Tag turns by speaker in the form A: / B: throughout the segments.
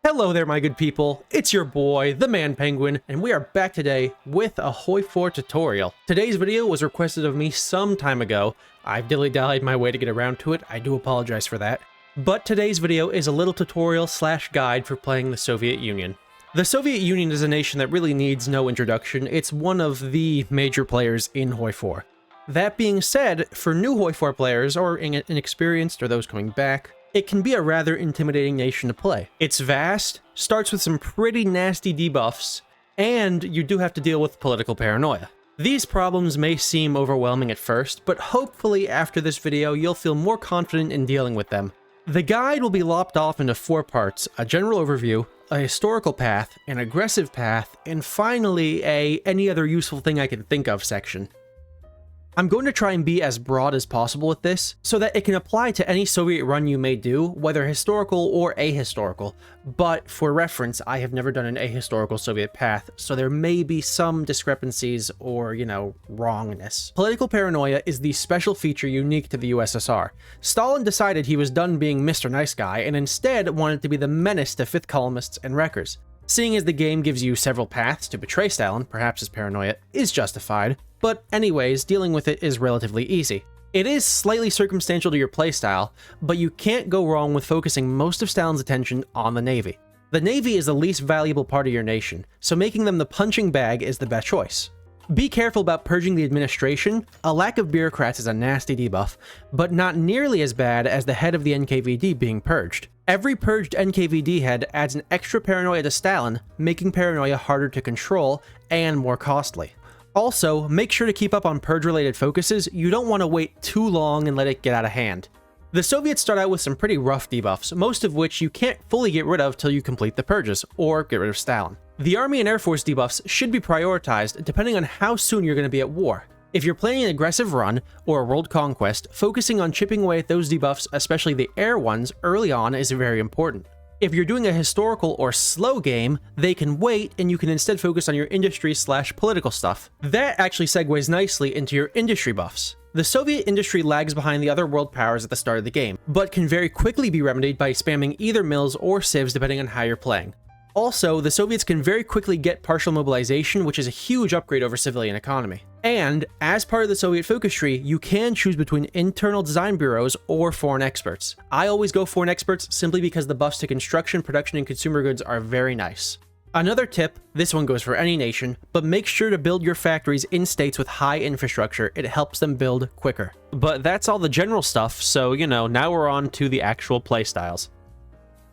A: Hello there, my good people. It's your boy, the Man Penguin, and we are back today with a Hoi 4 tutorial. Today's video was requested of me some time ago. I've dilly-dallied my way to get around to it. I do apologize for that. But today's video is a little tutorial slash guide for playing the Soviet Union. The Soviet Union is a nation that really needs no introduction. It's one of the major players in Hoi 4. That being said, for new Hoi 4 players, or inexperienced, or those coming back, it can be a rather intimidating nation to play. It's vast, starts with some pretty nasty debuffs, and you do have to deal with political paranoia. These problems may seem overwhelming at first, but hopefully after this video you'll feel more confident in dealing with them. The guide will be lopped off into 4 parts: a general overview, a historical path, an aggressive path, and finally a any other useful thing I can think of section. I'm going to try and be as broad as possible with this, so that it can apply to any Soviet run you may do, whether historical or ahistorical, but for reference, I have never done an ahistorical Soviet path, so there may be some discrepancies or, wrongness. Political paranoia is the special feature unique to the USSR. Stalin decided he was done being Mr. Nice Guy, and instead wanted to be the menace to fifth columnists and wreckers. Seeing as the game gives you several paths to betray Stalin, perhaps his paranoia is justified. But anyways, dealing with it is relatively easy. It is slightly circumstantial to your playstyle, but you can't go wrong with focusing most of Stalin's attention on the Navy. The Navy is the least valuable part of your nation, so making them the punching bag is the best choice. Be careful about purging the administration. A lack of bureaucrats is a nasty debuff, but not nearly as bad as the head of the NKVD being purged. Every purged NKVD head adds an extra paranoia to Stalin, making paranoia harder to control and more costly. Also, make sure to keep up on purge-related focuses. You don't want to wait too long and let it get out of hand. The Soviets start out with some pretty rough debuffs, most of which you can't fully get rid of till you complete the purges, or get rid of Stalin. The Army and Air Force debuffs should be prioritized depending on how soon you're going to be at war. If you're playing an aggressive run, or a world conquest, focusing on chipping away at those debuffs, especially the air ones, early on is very important. If you're doing a historical or slow game, they can wait and you can instead focus on your industry slash political stuff. That actually segues nicely into your industry buffs. The Soviet industry lags behind the other world powers at the start of the game, but can very quickly be remedied by spamming either mills or civs depending on how you're playing. Also, the Soviets can very quickly get partial mobilization, which is a huge upgrade over civilian economy. And, as part of the Soviet focus tree, you can choose between internal design bureaus or foreign experts. I always go foreign experts simply because the buffs to construction, production, and consumer goods are very nice. Another tip, this one goes for any nation, but make sure to build your factories in states with high infrastructure. It helps them build quicker. But that's all the general stuff, so now we're on to the actual playstyles.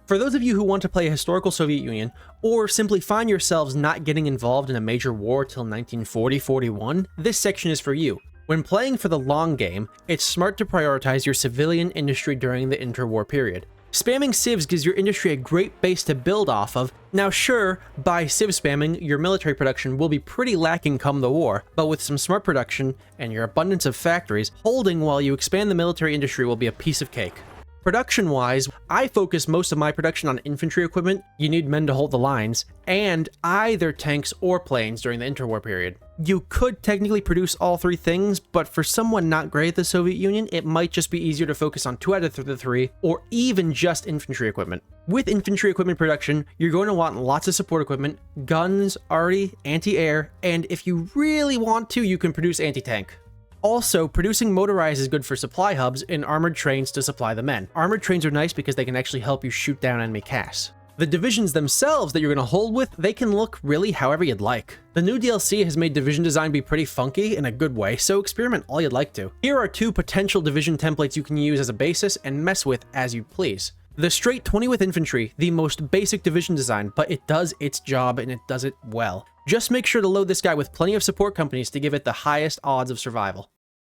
A: For those of you who want to play a historical Soviet Union, or simply find yourselves not getting involved in a major war till 1940-41, this section is for you. When playing for the long game, it's smart to prioritize your civilian industry during the interwar period. Spamming civs gives your industry a great base to build off of. Now sure, by civ spamming, your military production will be pretty lacking come the war, but with some smart production and your abundance of factories, holding while you expand the military industry will be a piece of cake. Production-wise, I focus most of my production on infantry equipment, you need men to hold the lines, and either tanks or planes during the interwar period. You could technically produce all 3 things, but for someone not great at the Soviet Union, it might just be easier to focus on 2 out of the 3, or even just infantry equipment. With infantry equipment production, you're going to want lots of support equipment, guns, arty, anti-air, and if you really want to, you can produce anti-tank. Also, producing motorized is good for supply hubs and armored trains to supply the men. Armored trains are nice because they can actually help you shoot down enemy casts. The divisions themselves that you're going to hold with, they can look really however you'd like. The new DLC has made division design be pretty funky in a good way, so experiment all you'd like to. Here are 2 potential division templates you can use as a basis and mess with as you please. The straight 20 with infantry, the most basic division design, but it does its job and it does it well. Just make sure to load this guy with plenty of support companies to give it the highest odds of survival.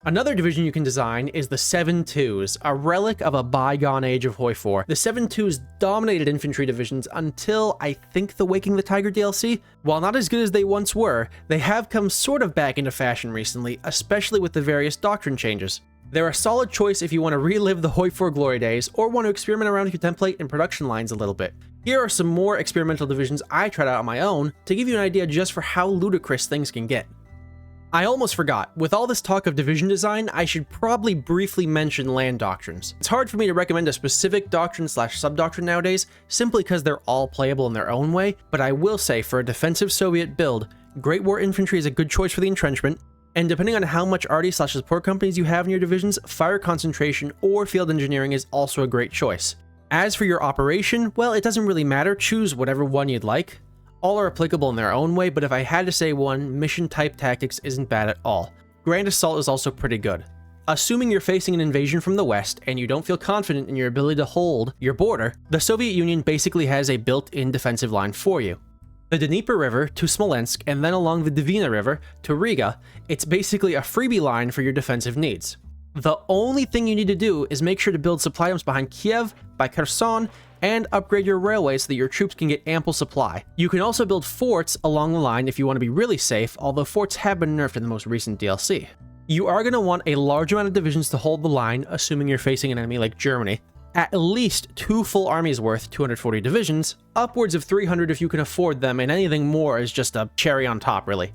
A: Another division you can design is the 7-2s, a relic of a bygone age of Hoi 4. The 7-2s dominated infantry divisions until, I think, the Waking the Tiger DLC. While not as good as they once were, they have come sort of back into fashion recently, especially with the various doctrine changes. They're a solid choice if you want to relive the Hoi 4 glory days, or want to experiment around with your template and production lines a little bit. Here are some more experimental divisions I tried out on my own, to give you an idea just for how ludicrous things can get. I almost forgot, with all this talk of division design, I should probably briefly mention land doctrines. It's hard for me to recommend a specific doctrine/sub-doctrine nowadays, simply because they're all playable in their own way, but I will say for a defensive Soviet build, Great War Infantry is a good choice for the entrenchment, and depending on how much arty/support companies you have in your divisions, fire concentration or field engineering is also a great choice. As for your operation, well, it doesn't really matter, choose whatever one you'd like. All are applicable in their own way, but if I had to say one, mission type tactics isn't bad at all. Grand Assault is also pretty good. Assuming you're facing an invasion from the west and you don't feel confident in your ability to hold your border, the Soviet Union basically has a built-in defensive line for you. The Dnieper River to Smolensk and then along the Dvina River to Riga, it's basically a freebie line for your defensive needs. The only thing you need to do is make sure to build supply dumps behind Kiev, by Kherson, and upgrade your railways so that your troops can get ample supply. You can also build forts along the line if you want to be really safe, although forts have been nerfed in the most recent DLC. You are going to want a large amount of divisions to hold the line, assuming you're facing an enemy like Germany. At least 2 full armies worth 240 divisions, upwards of 300 if you can afford them, and anything more is just a cherry on top, really.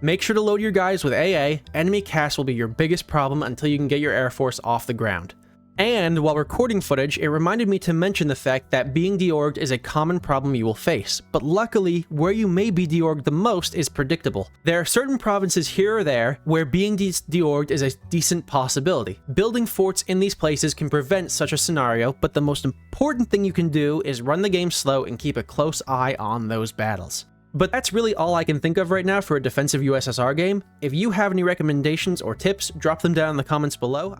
A: Make sure to load your guys with AA, enemy casts will be your biggest problem until you can get your air force off the ground. And while recording footage, it reminded me to mention the fact that being deorged is a common problem you will face, but luckily, where you may be deorged the most is predictable. There are certain provinces here or there where being deorged is a decent possibility. Building forts in these places can prevent such a scenario, but the most important thing you can do is run the game slow and keep a close eye on those battles. But that's really all I can think of right now for a defensive USSR game. If you have any recommendations or tips, drop them down in the comments below.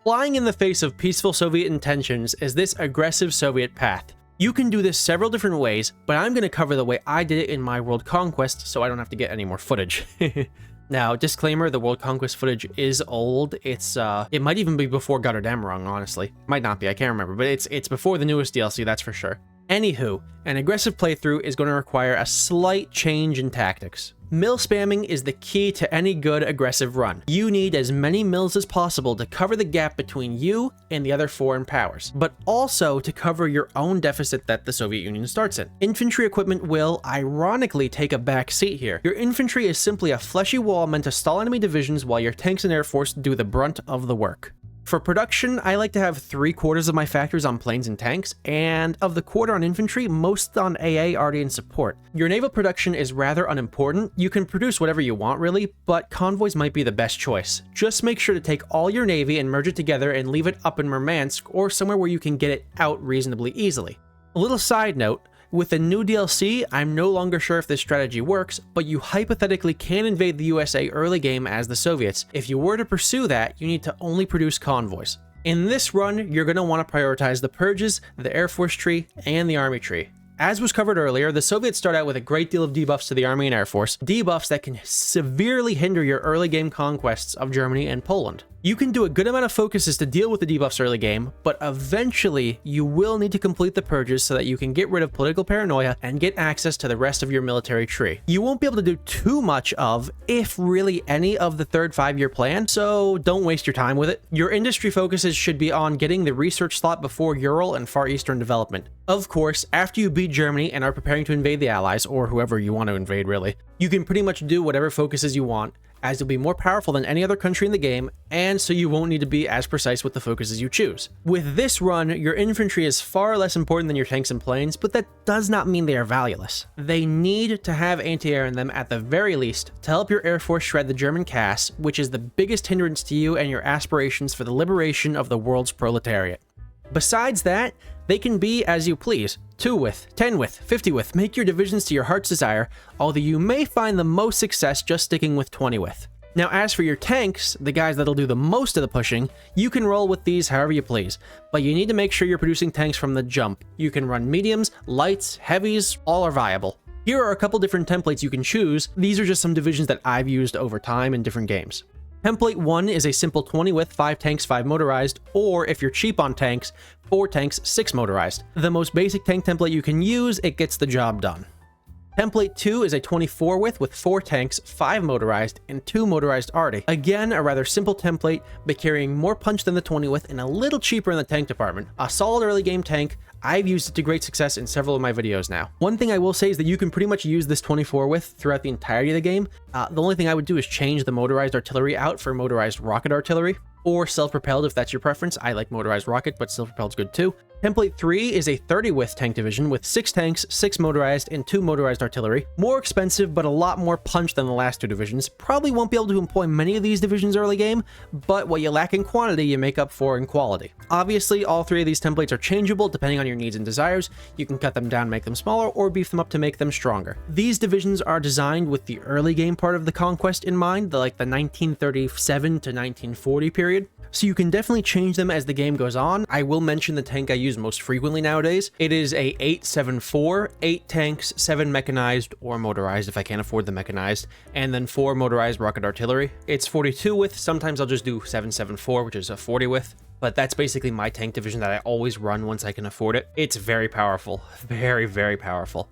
A: Flying in the face of peaceful Soviet intentions is this aggressive Soviet path. You can do this several different ways, but I'm going to cover the way I did it in my World Conquest so I don't have to get any more footage. Now, disclaimer, the World Conquest footage is old. It might even be before Gotterdammerung, honestly. Might not be, I can't remember, but it's before the newest DLC, that's for sure. Anywho, an aggressive playthrough is going to require a slight change in tactics. Mill spamming is the key to any good aggressive run. You need as many mills as possible to cover the gap between you and the other foreign powers, but also to cover your own deficit that the Soviet Union starts in. Infantry equipment will, ironically, take a back seat here. Your infantry is simply a fleshy wall meant to stall enemy divisions while your tanks and air force do the brunt of the work. For production, I like to have 3/4 of my factories on planes and tanks, and of the quarter on infantry, most on AA, arty, and support. Your naval production is rather unimportant. You can produce whatever you want, really, but convoys might be the best choice. Just make sure to take all your navy and merge it together and leave it up in Murmansk or somewhere where you can get it out reasonably easily. A little side note, with the new DLC, I'm no longer sure if this strategy works, but you hypothetically can invade the USA early game as the Soviets. If you were to pursue that, you need to only produce convoys. In this run, you're going to want to prioritize the Purges, the Air Force tree, and the Army tree. As was covered earlier, the Soviets start out with a great deal of debuffs to the Army and Air Force, debuffs that can severely hinder your early game conquests of Germany and Poland. You can do a good amount of focuses to deal with the debuffs early game, but eventually you will need to complete the purges so that you can get rid of political paranoia and get access to the rest of your military tree. You won't be able to do too much of, if really any, of the third 5-year plan, so don't waste your time with it. Your industry focuses should be on getting the research slot before Ural and Far Eastern development. Of course, after you beat Germany and are preparing to invade the Allies, or whoever you want to invade really, you can pretty much do whatever focuses you want, as you'll be more powerful than any other country in the game, and so you won't need to be as precise with the focuses you choose. With this run, your infantry is far less important than your tanks and planes, but that does not mean they are valueless. They need to have anti-air in them at the very least to help your air force shred the German casts, which is the biggest hindrance to you and your aspirations for the liberation of the world's proletariat. Besides that, they can be as you please. 2 width, 10 width, 50 width, make your divisions to your heart's desire, although you may find the most success just sticking with 20 width. Now as for your tanks, the guys that'll do the most of the pushing, you can roll with these however you please, but you need to make sure you're producing tanks from the jump. You can run mediums, lights, heavies, all are viable. Here are a couple different templates you can choose. These are just some divisions that I've used over time in different games. Template 1 is a simple 20 width, 5 tanks, 5 motorized, or if you're cheap on tanks, 4 tanks, 6 motorized. The most basic tank template you can use, it gets the job done. Template 2 is a 24 width with 4 tanks, 5 motorized, and 2 motorized arty. Again, a rather simple template, but carrying more punch than the 20 width and a little cheaper in the tank department. A solid early game tank. I've used it to great success in several of my videos now. One thing I will say is that you can pretty much use this 24 width throughout the entirety of the game. The only thing I would do is change the motorized artillery out for motorized rocket artillery, or self-propelled if that's your preference. I like motorized rocket, but self-propelled's good too. Template 3 is a 30 width tank division with 6 tanks, 6 motorized, and 2 motorized artillery. More expensive, but a lot more punch than the last 2 divisions. Probably won't be able to employ many of these divisions early game, but what you lack in quantity, you make up for in quality. Obviously, all 3 of these templates are changeable depending on your needs and desires. You can cut them down, make them smaller, or beef them up to make them stronger. These divisions are designed with the early game part of the conquest in mind, like the 1937 to 1940 period. So you can definitely change them as the game goes on. I will mention the tank I use most frequently nowadays. It is a 874, 8 tanks, 7 mechanized or motorized if I can't afford the mechanized, and then 4 motorized rocket artillery. It's 42 width. Sometimes I'll just do 774, which is a 40 width. But that's basically my tank division that I always run once I can afford it. It's very powerful. Very, very powerful.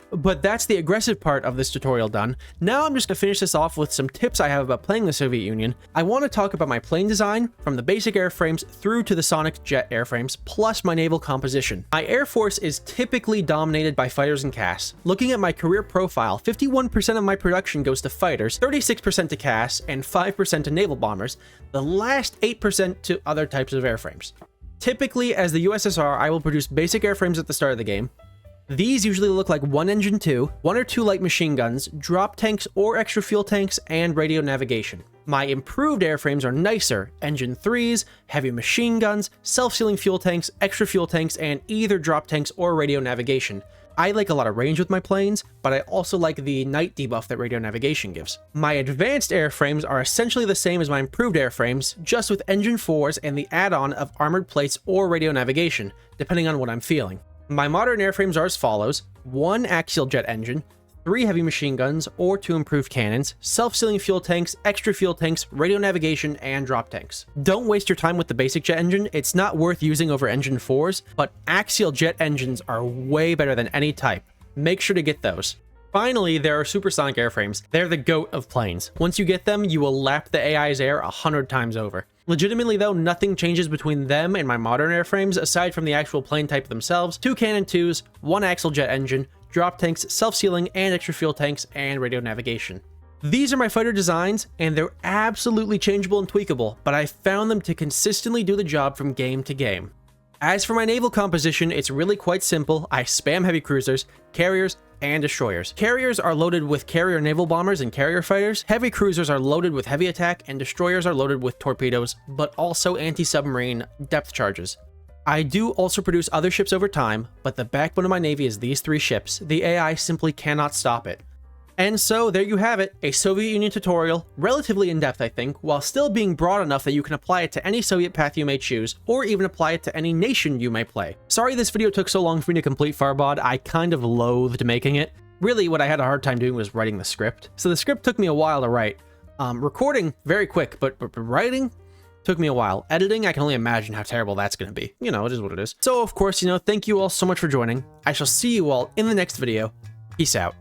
A: But that's the aggressive part of this tutorial done. Now I'm just going to finish this off with some tips I have about playing the Soviet Union. I want to talk about my plane design, from the basic airframes through to the sonic jet airframes, plus my naval composition. My air force is typically dominated by fighters and CAS. Looking at my career profile, 51% of my production goes to fighters, 36% to CAS, and 5% to naval bombers, the last 8% to other types of airframes. Typically, as the USSR, I will produce basic airframes at the start of the game. These usually look like 1 engine 2, 1 or 2 light machine guns, drop tanks or extra fuel tanks, and radio navigation. My improved airframes are nicer, engine 3s, heavy machine guns, self-sealing fuel tanks, extra fuel tanks, and either drop tanks or radio navigation. I like a lot of range with my planes, but I also like the night debuff that radio navigation gives. My advanced airframes are essentially the same as my improved airframes, just with engine 4s and the add-on of armored plates or radio navigation, depending on what I'm feeling. My modern airframes are as follows: 1 axial jet engine, 3 heavy machine guns or 2 improved cannons, self-sealing fuel tanks, extra fuel tanks, radio navigation, and drop tanks. Don't waste your time with the basic jet engine. It's not worth using over engine 4s, but axial jet engines are way better than any type. Make sure to get those. Finally, there are supersonic airframes. They're the GOAT of planes. Once you get them, you will lap the AI's air 100 times over. Legitimately though, nothing changes between them and my modern airframes aside from the actual plane type themselves: 2 cannon 2s, 1 axial jet engine, drop tanks, self-sealing and extra fuel tanks, and radio navigation. These are my fighter designs, and they're absolutely changeable and tweakable, but I found them to consistently do the job from game to game. As for my naval composition, it's really quite simple. I spam heavy cruisers, carriers, and destroyers. Carriers are loaded with carrier naval bombers and carrier fighters. Heavy cruisers are loaded with heavy attack, and destroyers are loaded with torpedoes, but also anti-submarine depth charges. I do also produce other ships over time, but the backbone of my navy is these 3 ships. The AI simply cannot stop it. And so there you have it, a Soviet Union tutorial, relatively in-depth I think, while still being broad enough that you can apply it to any Soviet path you may choose, or even apply it to any nation you may play. Sorry this video took so long for me to complete farbod. I kind of loathed making it. Really what I had a hard time doing was writing the script. So the script took me a while to write. Recording, very quick, but writing took me a while. Editing, I can only imagine how terrible that's going to be. You know, it is what it is. So of course, thank you all so much for joining. I shall see you all in the next video. Peace out.